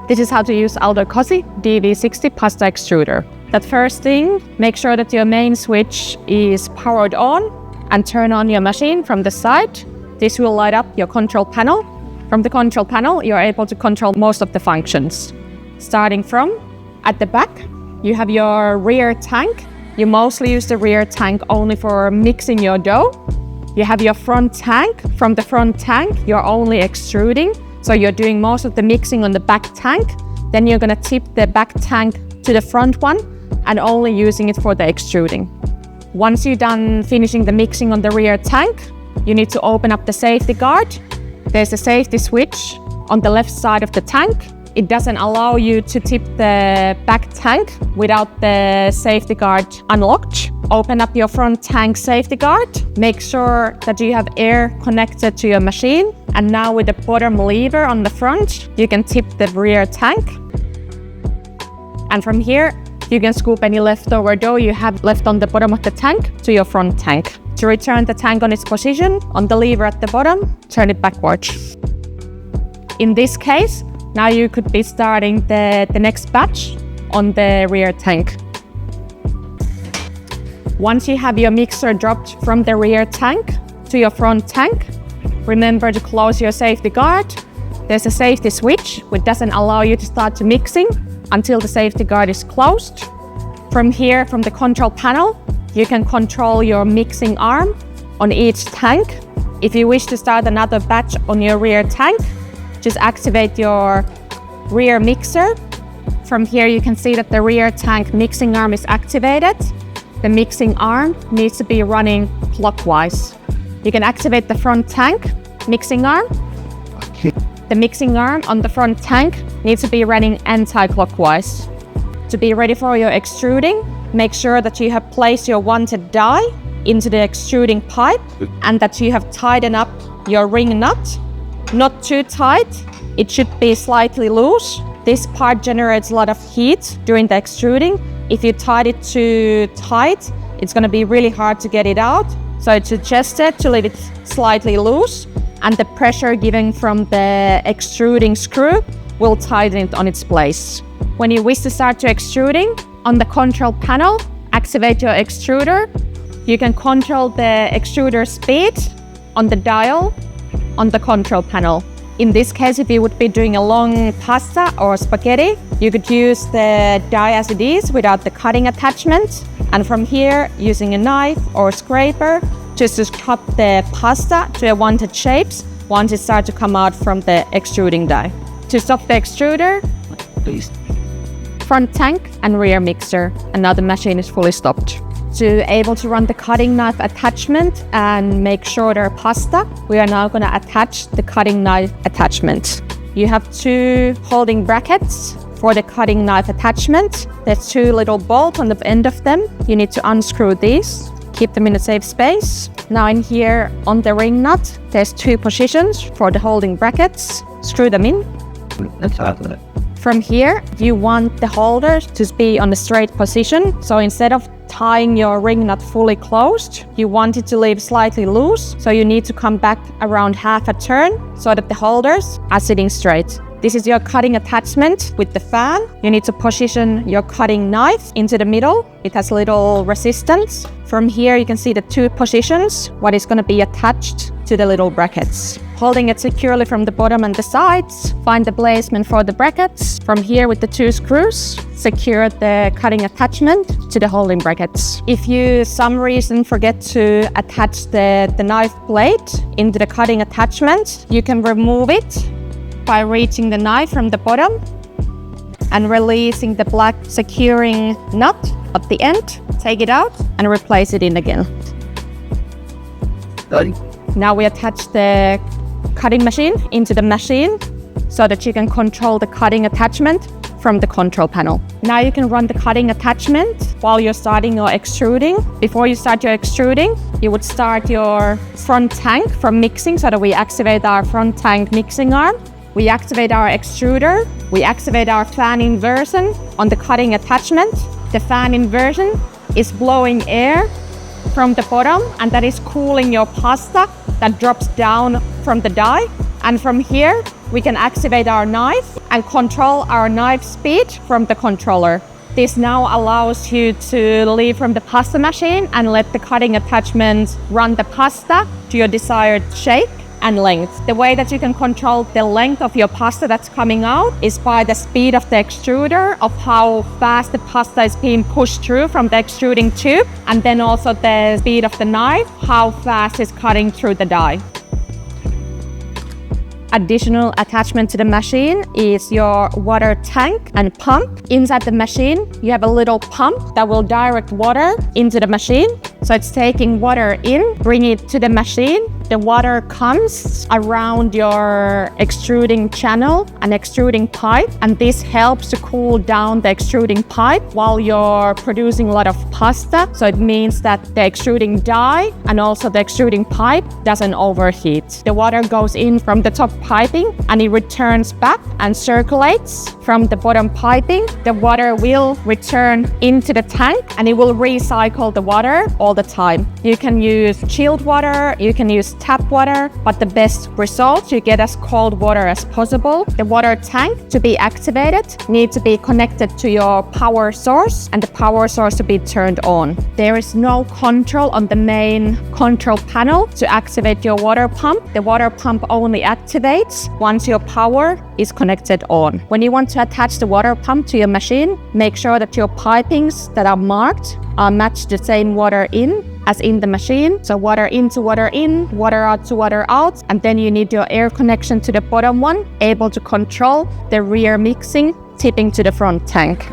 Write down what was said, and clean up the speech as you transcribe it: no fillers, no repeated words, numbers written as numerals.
This is how to use Aldo Cozzi DV60 Pasta Extruder. That first thing, make sure that your main switch is powered on and turn on your machine from the side. This will light up your control panel. From the control panel, you're able to control most of the functions. Starting from at the back, you have your rear tank. You mostly use the rear tank only for mixing your dough. You have your front tank. From the front tank, you're only extruding. So you're doing most of the mixing on the back tank. Then you're gonna tip the back tank to the front one and only using it for the extruding. Once you're done finishing the mixing on the rear tank, you need to open up the safety guard. There's a safety switch on the left side of the tank. It doesn't allow you to tip the back tank without the safety guard unlocked. Open up your front tank safety guard. Make sure that you have air connected to your machine. And now with the bottom lever on the front, you can tip the rear tank. And from here, you can scoop any leftover dough you have left on the bottom of the tank to your front tank. To return the tank on its position, on the lever at the bottom, turn it backwards. In this case, now you could be starting the next batch on the rear tank. Once you have your mixer dropped from the rear tank to your front tank, remember to close your safety guard. There's a safety switch which doesn't allow you to start mixing until the safety guard is closed. From here, from the control panel, you can control your mixing arm on each tank. If you wish to start another batch on your rear tank, just activate your rear mixer. From here, you can see that the rear tank mixing arm is activated. The mixing arm needs to be running clockwise. You can activate the front tank mixing arm. The mixing arm on the front tank needs to be running anti-clockwise. To be ready for your extruding, make sure that you have placed your wanted die into the extruding pipe and that you have tightened up your ring nut. Not too tight, it should be slightly loose. This part generates a lot of heat during the extruding. If you tie it too tight, it's going to be really hard to get it out. So it's suggested to leave it slightly loose, and the pressure given from the extruding screw will tighten it on its place. When you wish to start your extruding, on the control panel, activate your extruder. You can control the extruder speed on the dial on the control panel. In this case, if you would be doing a long pasta or spaghetti, you could use the die as it is without the cutting attachment. And from here, using a knife or scraper, just to cut the pasta to a wanted shapes once it starts to come out from the extruding die. To stop the extruder, please. Front tank and rear mixer, and now the machine is fully stopped. To able to run the cutting knife attachment and make shorter pasta, we are now going to attach the cutting knife attachment. You have two holding brackets for the cutting knife attachment. There's two little bolts on the end of them. You need to unscrew these, keep them in a safe space. Now in here on the ring nut, there's two positions for the holding brackets. Screw them in. From here, you want the holders to be on a straight position. So instead of tying your ring nut fully closed, you want it to leave slightly loose. So you need to come back around half a turn so that the holders are sitting straight. This is your cutting attachment with the fan. You need to position your cutting knife into the middle. It has a little resistance. From here, you can see the two positions, what is going to be attached to the little brackets. Holding it securely from the bottom and the sides, find the placement for the brackets. From here with the two screws, secure the cutting attachment to the holding brackets. If you, some reason, forget to attach the knife blade into the cutting attachment, you can remove it by reaching the knife from the bottom and releasing the black securing nut at the end. Take it out and replace it in again. Now we attach the cutting machine into the machine so that you can control the cutting attachment from the control panel. Now you can run the cutting attachment while you're starting your extruding. Before you start your extruding, you would start your front tank from mixing so that we activate our front tank mixing arm. We activate our extruder. We activate our fan inversion on the cutting attachment. The fan inversion is blowing air from the bottom, and that is cooling your pasta that drops down from the die And from here, we can activate our knife and control our knife speed from the controller. This now allows you to leave from the pasta machine and let the cutting attachment run the pasta to your desired shape and length. The way that you can control the length of your pasta that's coming out is by the speed of the extruder, of how fast the pasta is being pushed through from the extruding tube, and then also the speed of the knife, how fast it's cutting through the die. Additional attachment to the machine is your water tank and pump. Inside the machine, you have a little pump that will direct water into the machine. So it's taking water in, bring it to the machine. The water comes around your extruding channel and extruding pipe, and this helps to cool down the extruding pipe while you're producing a lot of pasta. So it means that the extruding die and also the extruding pipe doesn't overheat. The water goes in from the top piping and it returns back and circulates from the bottom piping. The water will return into the tank and it will recycle the water all the time. You can use chilled water, you can use tap water, but the best result you get as cold water as possible. The water tank to be activated needs to be connected to your power source and the power source to be turned on. There is no control on the main control panel to activate your water pump. The water pump only activates once your power is connected on. When you want to attach the water pump to your machine, make sure that your pipings that are marked match the same water in as in the machine. So water in to water in, water out to water out, and then you need your air connection to the bottom one, able to control the rear mixing tipping to the front tank.